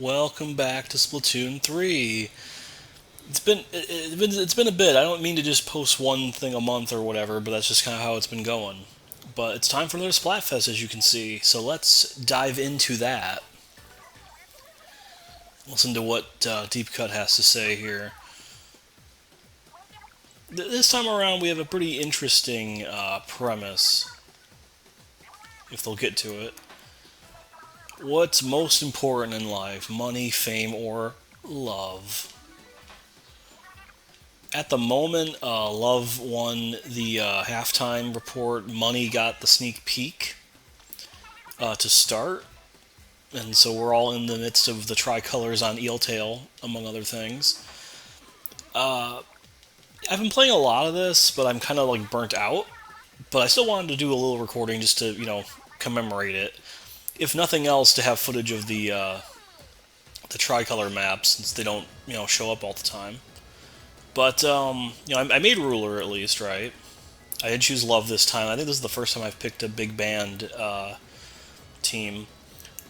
Welcome back to Splatoon 3. It's been a bit. I don't mean to just post one thing a month or whatever, but that's just kind of how it's been going. But it's time for another Splatfest, as you can see. So let's dive into that. Listen to what Deep Cut has to say here. This time around, we have a pretty interesting premise. If they'll get to it. What's most important in life? Money, fame, or love? At the moment, Love won the halftime report. Money got the sneak peek to start, and so we're all in the midst of the tricolors on Eeltail, among other things. Uh, I've been playing a lot of this, but I'm kind of like burnt out. But I still wanted to do a little recording just to commemorate it. If nothing else, to have footage of the tricolor maps since they don't show up all the time. But I made ruler at least, right? I did choose love this time. I think this is the first time I've picked a big band team.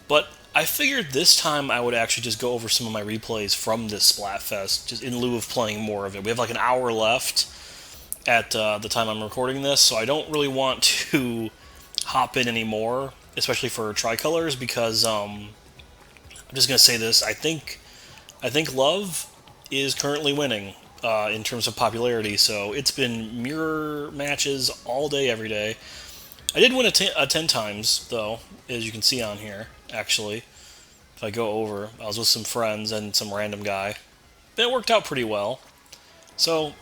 But I figured this time I would actually just go over some of my replays from this Splatfest, just in lieu of playing more of it. We have like an hour left at the time I'm recording this, so I don't really want to hop in anymore, especially for tricolors, because I'm just gonna say this. I think love is currently winning in terms of popularity. So it's been mirror matches all day, every day. I did win a 10 times, though, as you can see on here, actually. If I go over, I was with some friends and some random guy. But it worked out pretty well. So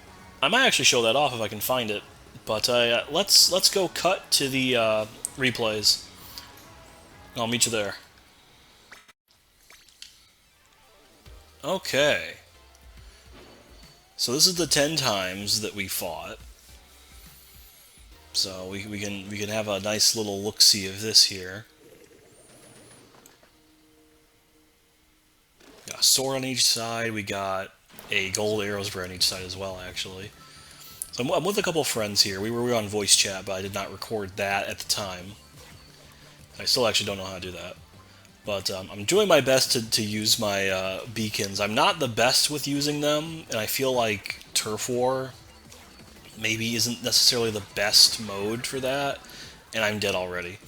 I might actually show that off if I can find it. But let's go cut to the replays. I'll meet you there. Okay. So this is the 10 times that we fought. So we can have a nice little look-see of this here. Got a sword on each side. We got a gold arrow spray on each side as well, actually. So I'm with a couple friends here. We were on voice chat, but I did not record that at the time. I still actually don't know how to do that. But I'm doing my best to use my beacons. I'm not the best with using them, and I feel like Turf War maybe isn't necessarily the best mode for that, and I'm dead already.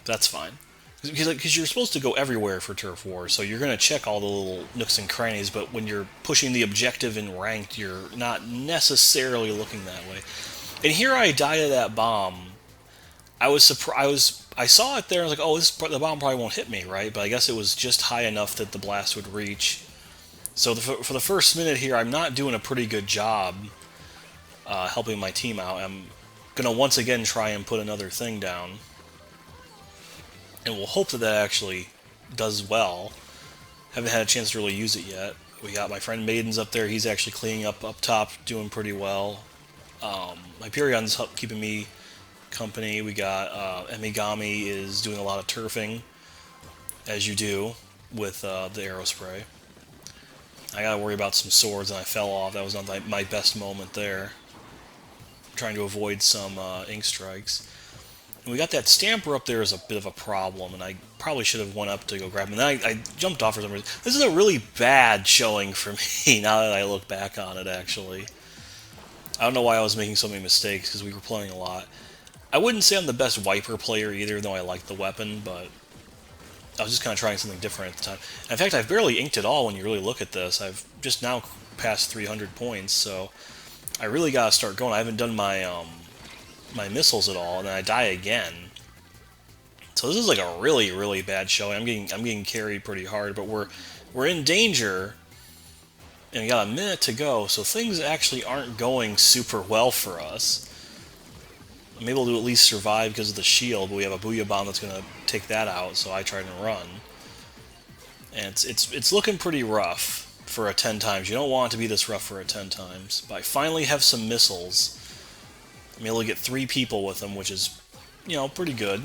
That's fine. Because you're supposed to go everywhere for Turf War, so you're going to check all the little nooks and crannies, but when you're pushing the objective in ranked, you're not necessarily looking that way. And here I died of that bomb. I was surprised. I saw it there. I was like, "Oh, the bomb probably won't hit me, right?" But I guess it was just high enough that the blast would reach. So for the first minute here, I'm not doing a pretty good job helping my team out. I'm gonna once again try and put another thing down, and we'll hope that that actually does well. Haven't had a chance to really use it yet. We got my friend Maiden's up there. He's actually cleaning up top, doing pretty well. My Pyrion's keeping me company. We got Emigami is doing a lot of turfing, as you do with the arrow spray. I gotta worry about some swords, and I fell off. That was not my best moment there. I'm trying to avoid some ink strikes. And we got that stamper up there as a bit of a problem, and I probably should have went up to go grab him. And then I jumped off for some reason. This is a really bad showing for me now that I look back on it, actually. I don't know why I was making so many mistakes, because we were playing a lot. I wouldn't say I'm the best wiper player either, though I like the weapon, but I was just kind of trying something different at the time. In fact, I've barely inked at all when you really look at this. I've just now passed 300 points, so I really got to start going. I haven't done my missiles at all, and then I die again. So this is like a really, really bad showing. I'm getting carried pretty hard, but we're in danger, and we got a minute to go, so things actually aren't going super well for us. I'm able to at least survive because of the shield, but we have a Booyah Bomb that's going to take that out, so I try to run. And it's looking pretty rough for a 10 times. You don't want it to be this rough for a 10 times. But I finally have some missiles. I'm able to get 3 people with them, which is, pretty good.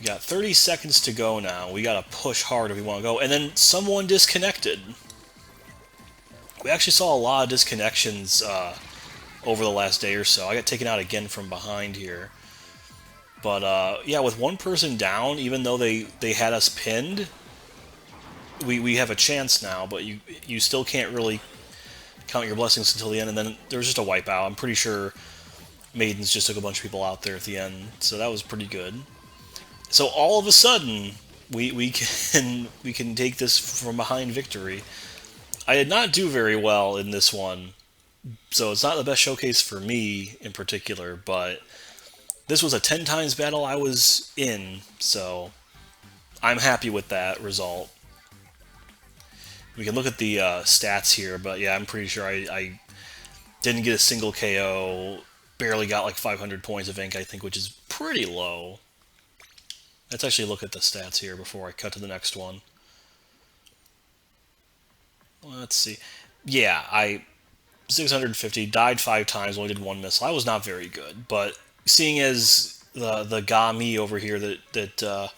We got 30 seconds to go now. We got to push hard if we want to go. And then someone disconnected. We actually saw a lot of disconnections over the last day or so. I got taken out again from behind here. But yeah, with one person down, even though they had us pinned, we have a chance now, but you still can't really count your blessings until the end, and then there was just a wipeout. I'm pretty sure Maidens just took a bunch of people out there at the end, so that was pretty good. So all of a sudden, we can take this from behind victory. I did not do very well in this one, so it's not the best showcase for me in particular, but this was a 10 times battle I was in, so I'm happy with that result. We can look at the stats here, but yeah, I'm pretty sure I didn't get a single KO, barely got like 500 points of ink, I think, which is pretty low. Let's actually look at the stats here before I cut to the next one. Let's see. Yeah, I 650, died 5 times, only did 1 missile. I was not very good, but seeing as the Ga-Mi over here that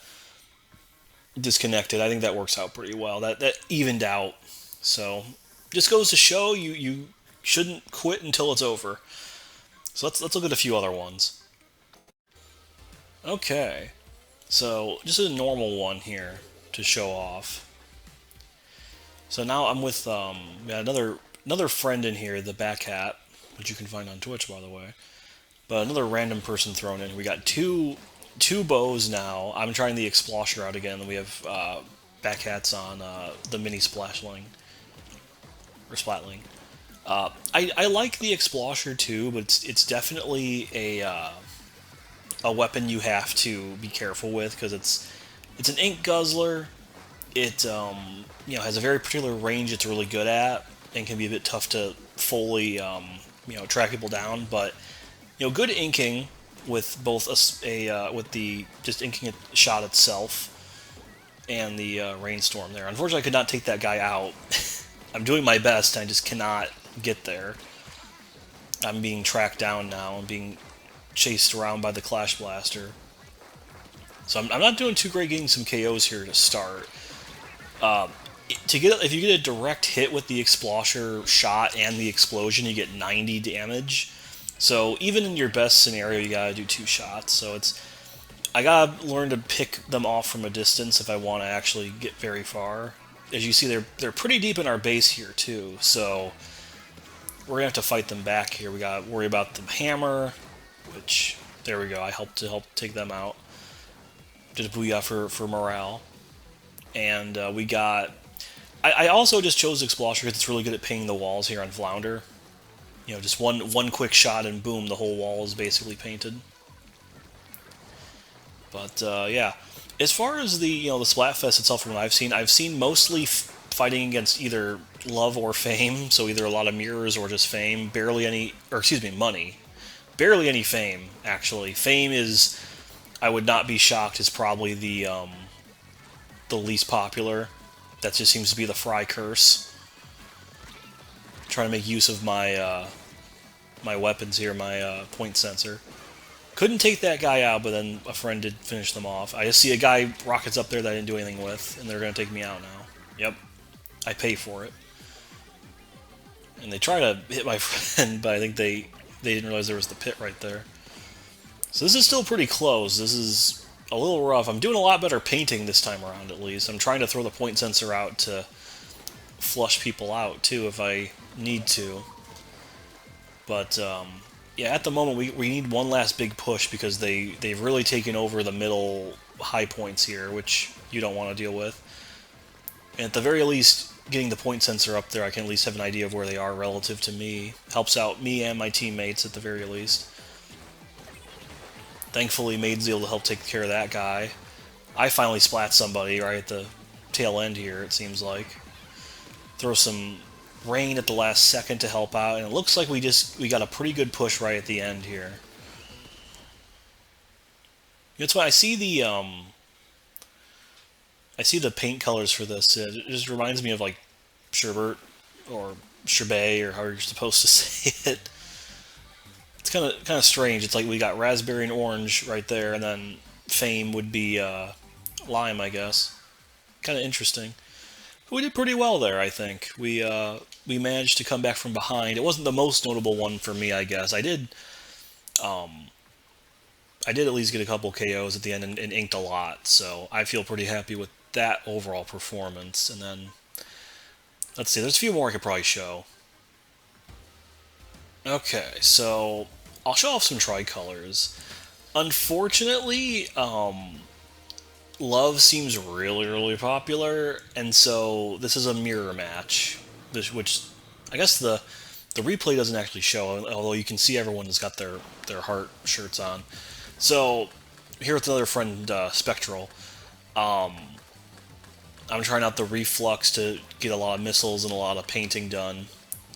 disconnected, I think that works out pretty well. That evened out. So just goes to show you shouldn't quit until it's over. So let's look at a few other ones. Okay, so just a normal one here to show off. So now I'm with another friend in here, the Back Hat, which you can find on Twitch, by the way. But another random person thrown in. We got two bows now. I'm trying the Explosher out again. We have Back Hats on the mini Splashling or Splatling. I like the Explosher too, but it's definitely a weapon you have to be careful with because it's an ink guzzler. It has a very particular range it's really good at and can be a bit tough to fully track people down. But good inking with both with the just inking a shot itself and the rainstorm there. Unfortunately, I could not take that guy out. I'm doing my best, and I just cannot get there. I'm being tracked down now and being chased around by the Clash Blaster. So I'm not doing too great getting some KOs here to start. If you get a direct hit with the Explosher shot and the explosion, you get 90 damage. So even in your best scenario, you gotta do 2 shots. So I gotta learn to pick them off from a distance if I want to actually get very far. As you see, they're pretty deep in our base here too. So we're gonna have to fight them back here. We gotta worry about the hammer, which there we go. I help take them out. Did a booyah for morale. And we got... I also just chose Explosher because it's really good at painting the walls here on Flounder. Just one quick shot and boom, the whole wall is basically painted. But yeah, as far as the the Splatfest itself, from what I've seen mostly fighting against either love or fame. So either a lot of mirrors or just fame. Barely any, or excuse me, money. Barely any fame actually. Fame is, I would not be shocked, is probably the least popular. That just seems to be the Fry curse. Trying to make use of my my weapons here, my point sensor. Couldn't take that guy out, but then a friend did finish them off. I just see a guy rockets up there that I didn't do anything with, and they're going to take me out now. Yep. I pay for it. And they try to hit my friend, but I think they didn't realize there was the pit right there. So this is still pretty close. This is a little rough. I'm doing a lot better painting this time around, at least. I'm trying to throw the point sensor out to flush people out, too, if I need to. But, yeah, at the moment, we need one last big push because they've really taken over the middle high points here, which you don't want to deal with. And at the very least, getting the point sensor up there, I can at least have an idea of where they are relative to me. Helps out me and my teammates, at the very least. Thankfully, Maid's able to help take care of that guy. I finally splat somebody right at the tail end here, it seems like. Throw some rain at the last second to help out, and it looks like we got a pretty good push right at the end here. That's why I see the paint colors for this. It just reminds me of like sherbet or sherbet or however you're supposed to say it. It's kind of strange. It's like we got raspberry and orange right there, and then fame would be lime, I guess. Kind of interesting. We did pretty well there, I think. We managed to come back from behind. It wasn't the most notable one for me, I guess. I did at least get a couple KOs at the end and inked a lot, so I feel pretty happy with that overall performance. And then, let's see, there's a few more I could probably show. Okay, so I'll show off some tricolors. Unfortunately, Love seems really, really popular, and so this is a mirror match, which I guess the replay doesn't actually show, although you can see everyone has got their heart shirts on. So here with another friend, Spectral, I'm trying out the reflux to get a lot of missiles and a lot of painting done.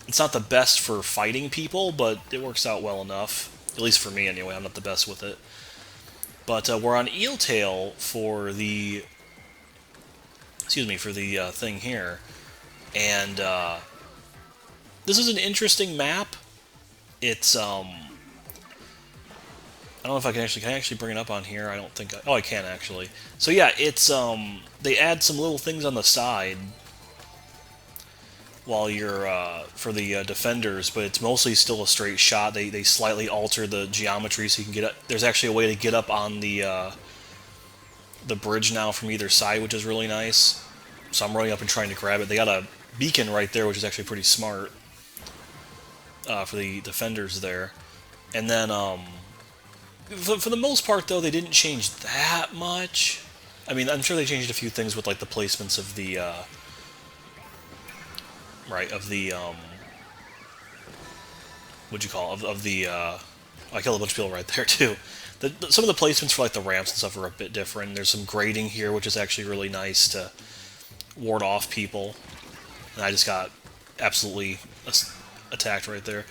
It's not the best for fighting people, but it works out well enough. At least for me, anyway. I'm not the best with it. But we're on Eeltail for the... Excuse me, for the thing here. And this is an interesting map. It's, I don't know if I can actually bring it up on here? I don't think oh, I can, actually. So yeah, it's, they add some little things on the side while you're, for the defenders, but it's mostly still a straight shot. They slightly alter the geometry so you can get up. There's actually a way to get up on the bridge now from either side, which is really nice. So I'm running up and trying to grab it. They got a beacon right there, which is actually pretty smart for the defenders there. And then, for the most part, though, they didn't change that much. I mean, I'm sure they changed a few things with, like, the placements of the, what'd you call it? Of the, I killed a bunch of people right there, too. Some of the placements for, like, the ramps and stuff are a bit different. There's some grading here, which is actually really nice to ward off people. And I just got absolutely attacked right there.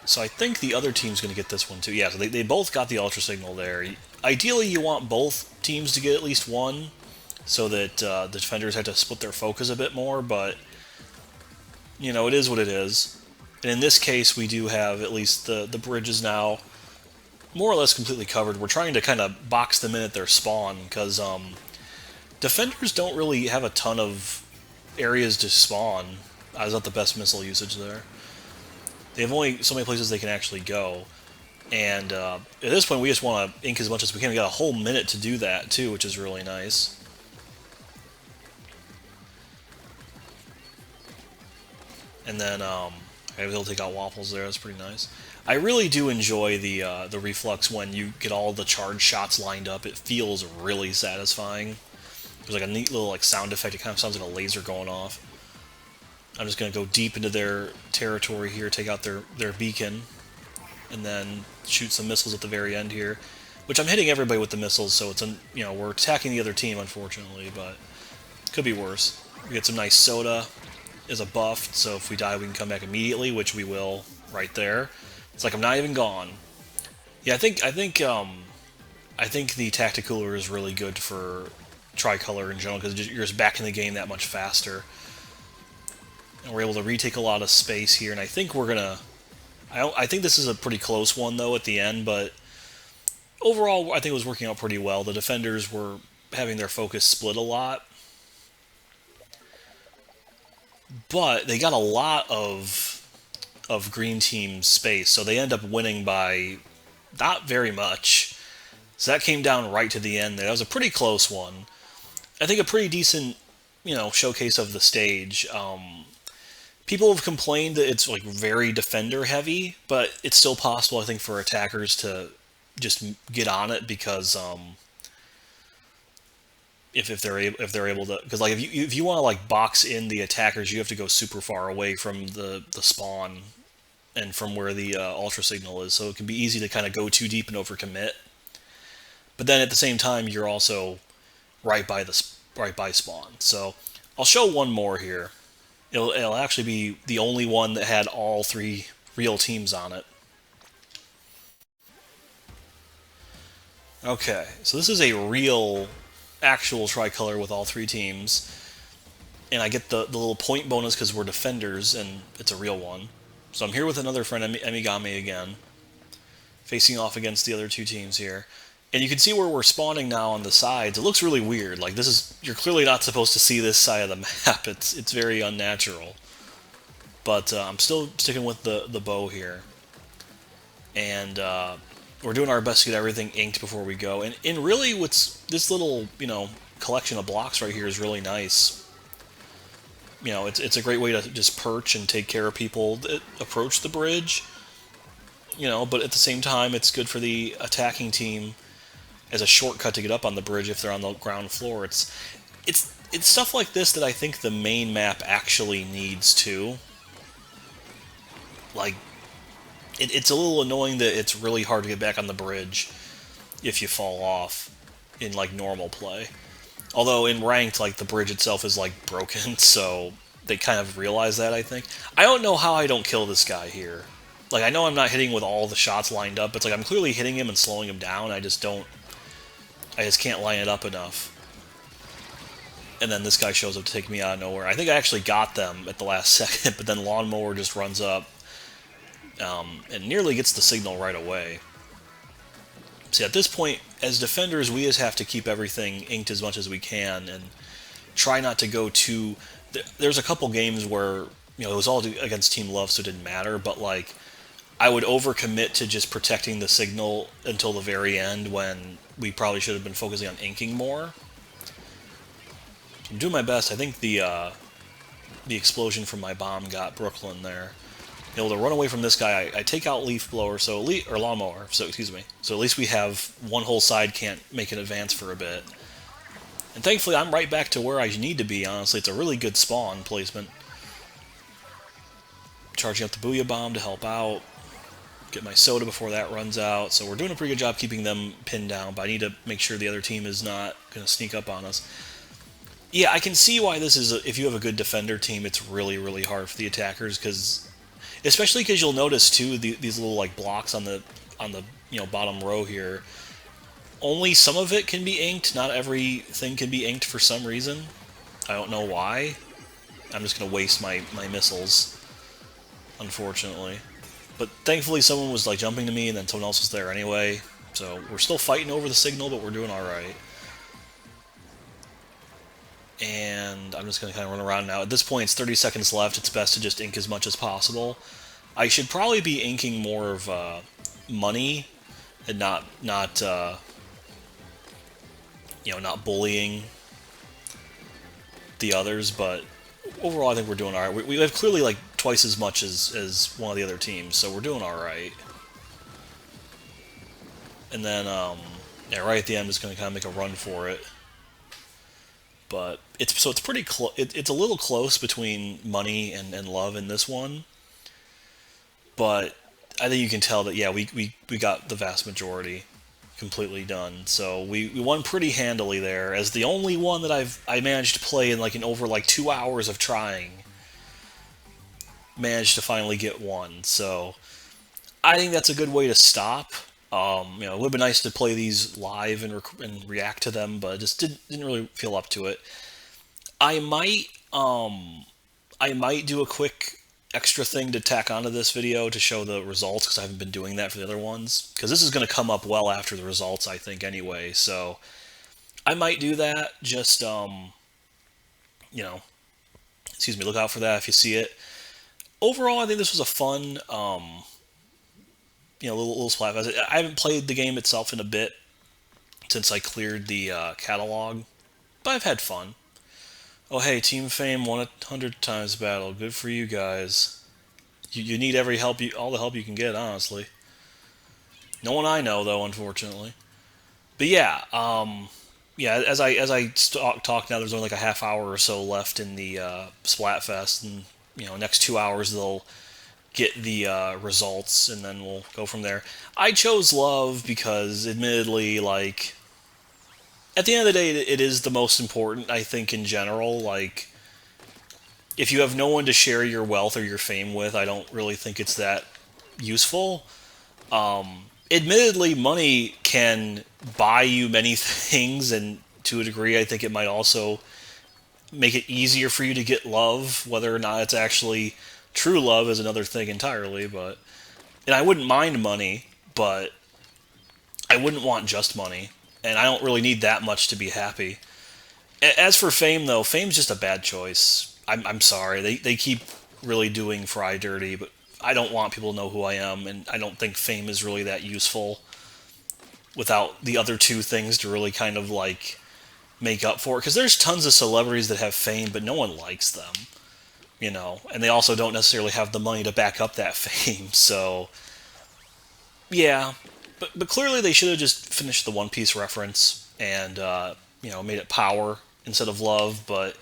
So I think the other team's going to get this one, too. Yeah, so they both got the Ultra Signal there. Ideally, you want both teams to get at least one, so that the defenders have to split their focus a bit more, but... You know, it is what it is. And in this case, we do have at least the bridges now more or less completely covered. We're trying to kind of box them in at their spawn, because defenders don't really have a ton of areas to spawn. That's not the best missile usage there. They have only so many places they can actually go. And at this point, we just want to ink as much as we can. We got a whole minute to do that, too, which is really nice. And then, I was able to take out Waffles there, that's pretty nice. I really do enjoy the reflux when you get all the charge shots lined up. It feels really satisfying. There's like a neat little like sound effect, it kind of sounds like a laser going off. I'm just going to go deep into their territory here, take out their beacon, and then shoot some missiles at the very end here. Which I'm hitting everybody with the missiles, so it's, you know, we're attacking the other team, unfortunately, but it could be worse. We get some nice soda as a buff, so if we die we can come back immediately, which we will right there. It's like I'm not even gone. Yeah, I think the Tacticooler is really good for Tricolor in general, because you're just back in the game that much faster. And we're able to retake a lot of space here, and I think we're gonna... I think this is a pretty close one, though, at the end, but overall, I think it was working out pretty well. The defenders were having their focus split a lot, but they got a lot of green team space, so they end up winning by not very much. So that came down right to the end there. That was a pretty close one. I think a pretty decent, you know, showcase of the stage. People have complained that it's like very defender heavy, but it's still possible, I think, for attackers to just get on it, because if they're able to, because like if you want to like box in the attackers, you have to go super far away from the spawn and from where the ultra signal is, so it can be easy to kind of go too deep and overcommit. But then at the same time, you're also right by spawn. So I'll show one more here. It'll actually be the only one that had all three real teams on it. Okay, so this is a real, actual tricolor with all three teams. And I get the little point bonus because we're defenders, and it's a real one. So I'm here with another friend, Emigame again, facing off against the other two teams here. And you can see where we're spawning now on the sides. It looks really weird. Like, this is... You're clearly not supposed to see this side of the map. It's very unnatural. But I'm still sticking with the bow here. And we're doing our best to get everything inked before we go. And really, what's this little, you know, collection of blocks right here is really nice. You know, it's a great way to just perch and take care of people that approach the bridge. You know, but at the same time, it's good for the attacking team as a shortcut to get up on the bridge if they're on the ground floor. It's stuff like this that I think the main map actually needs too. Like, it's a little annoying that it's really hard to get back on the bridge if you fall off in like normal play. Although in ranked, like the bridge itself is like broken, so they kind of realize that, I think. I don't know how I don't kill this guy here. Like, I know I'm not hitting with all the shots lined up. It's like I'm clearly hitting him and slowing him down. I just can't line it up enough. And then this guy shows up to take me out of nowhere. I think I actually got them at the last second, but then Lawnmower just runs up and nearly gets the signal right away. See, at this point, as defenders, we just have to keep everything inked as much as we can and try not to go too... There's a couple games where, you know, it was all against Team Love, so it didn't matter, but, like, I would overcommit to just protecting the signal until the very end when we probably should have been focusing on inking more. I'm doing my best. I think the explosion from my bomb got Brooklyn there. Able to run away from this guy. I take out Leaf Blower, or Lawnmower, so excuse me. So at least we have one whole side can't make an advance for a bit. And thankfully I'm right back to where I need to be, honestly. It's a really good spawn placement. Charging up the Booyah Bomb to help out. Get my soda before that runs out. So we're doing a pretty good job keeping them pinned down, but I need to make sure the other team is not going to sneak up on us. Yeah, I can see why this is, if you have a good defender team, it's really, really hard for the attackers, because, especially because you'll notice too, these little like blocks on the bottom row here, only some of it can be inked, not everything can be inked for some reason. I don't know why. I'm just going to waste my missiles, unfortunately. But thankfully someone was like jumping to me, and then someone else was there anyway. So we're still fighting over the signal, but we're doing alright. And I'm just going to kind of run around now. At this point, it's 30 seconds left. It's best to just ink as much as possible. I should probably be inking more of money and not bullying the others. But overall, I think we're doing alright. We have clearly like twice as much as one of the other teams, so we're doing alright. And then, yeah, right at the end, I'm just going to kind of make a run for it. But it's pretty close. It's a little close between money and love in this one. But I think you can tell that, yeah, we got the vast majority completely done. So we won pretty handily there, as the only one that I managed to play in over 2 hours of trying. Managed to finally get one. So I think that's a good way to stop. It would have been nice to play these live and react to them, but I just didn't really feel up to it. I might do a quick extra thing to tack onto this video to show the results, because I haven't been doing that for the other ones. Because this is going to come up well after the results, I think, anyway. So I might do that. Just excuse me, look out for that if you see it. Overall, I think this was a fun. Little Splatfest. I haven't played the game itself in a bit since I cleared the catalog, but I've had fun. Oh hey, Team Fame won 100 times battle. Good for you guys. You need every help all the help you can get, honestly. No one I know though, unfortunately. But yeah, as I talk now, there's only a half hour or so left in the Splatfest, and next 2 hours they'll get the results, and then we'll go from there. I chose love because, admittedly, at the end of the day, it is the most important, I think, in general. If you have no one to share your wealth or your fame with, I don't really think it's that useful. Admittedly, money can buy you many things, and to a degree, I think it might also make it easier for you to get love. Whether or not it's actually true love is another thing entirely, and I wouldn't mind money, but I wouldn't want just money, and I don't really need that much to be happy. As for fame, though, fame's just a bad choice. I'm sorry, they keep really doing Fry dirty, but I don't want people to know who I am, and I don't think fame is really that useful without the other two things to really kind of make up for it, because there's tons of celebrities that have fame, but no one likes them, and they also don't necessarily have the money to back up that fame. So yeah, but clearly they should have just finished the One Piece reference and made it power instead of love. But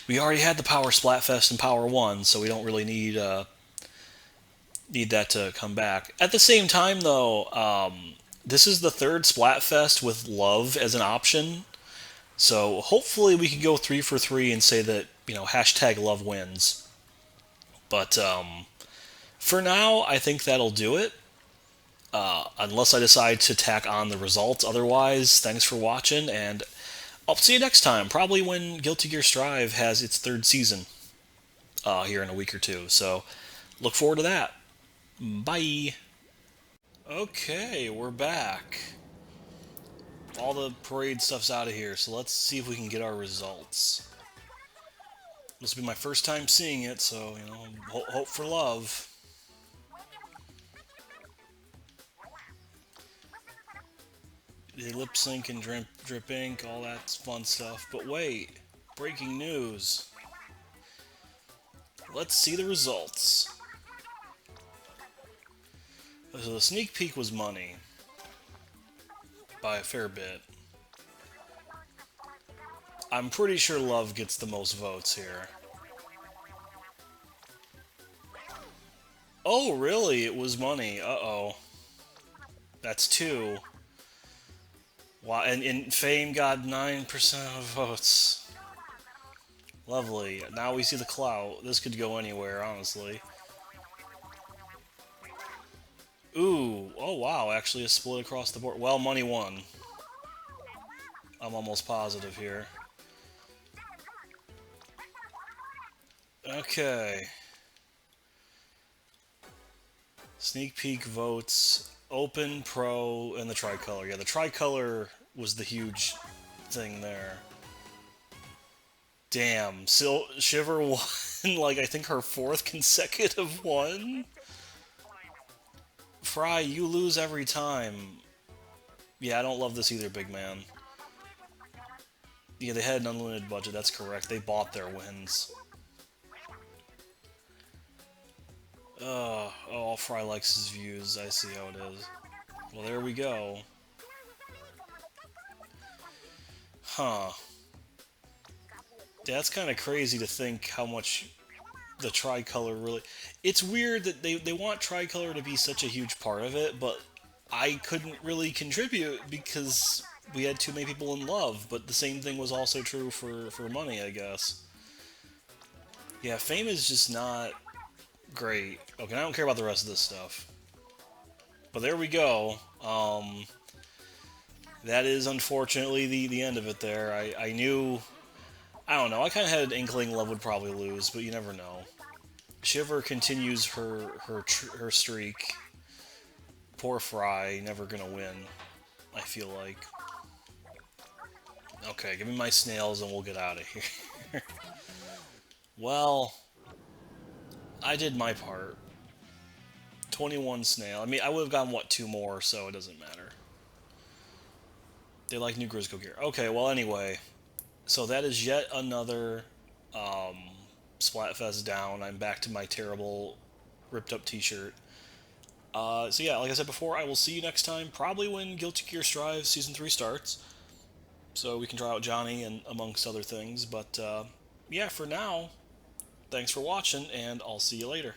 we already had the Power Splatfest and Power One, so we don't really need that to come back. At the same time, though, this is the third Splatfest with love as an option. So hopefully we can go 3 for 3 and say that hashtag love wins. But for now, I think that'll do it. Unless I decide to tack on the results. Otherwise, thanks for watching, and I'll see you next time. Probably when Guilty Gear Strive has its third season here in a week or two. So look forward to that. Bye. Okay, we're back. All the parade stuff's out of here, so let's see if we can get our results. This will be my first time seeing it, so, hope for love. They lip sync and drip ink, all that fun stuff. But wait, breaking news. Let's see the results. So the sneak peek was money. By a fair bit. I'm pretty sure love gets the most votes here. Oh, really? It was money. Uh-oh. That's 2. Wow, and Fame got 9% of votes. Lovely. Now we see the clout. This could go anywhere, honestly. Ooh. Oh, wow. Actually a split across the board. Well, money won. I'm almost positive here. Okay. Sneak peek votes. Open, pro, and the tricolor. Yeah, the tricolor was the huge thing there. Damn. Shiver won, like, I think her 4th consecutive one? Fry, you lose every time. Yeah, I don't love this either, big man. Yeah, they had an unlimited budget, that's correct. They bought their wins. Oh, Fry likes his views. I see how it is. Well, there we go. Huh. That's kind of crazy to think how much the tricolor really... It's weird that they want tricolor to be such a huge part of it, but I couldn't really contribute because we had too many people in love, but the same thing was also true for money, I guess. Yeah, fame is just not great. Okay, I don't care about the rest of this stuff. But there we go. That is unfortunately the end of it there. I knew... I don't know, I kind of had an inkling Love would probably lose, but you never know. Shiver continues her streak. Poor Fry, never gonna win, I feel like. Okay, give me my snails and we'll get out of here. Well, I did my part. 21 snail. I mean, I would have gotten, what, 2 more, so it doesn't matter. They like new Grizzco gear. Okay, well, anyway. So that is yet another Splatfest down. I'm back to my terrible ripped-up t-shirt. So yeah, like I said before, I will see you next time, probably when Guilty Gear Strive Season 3 starts. So we can try out Johnny and amongst other things. But yeah, for now, thanks for watching, and I'll see you later.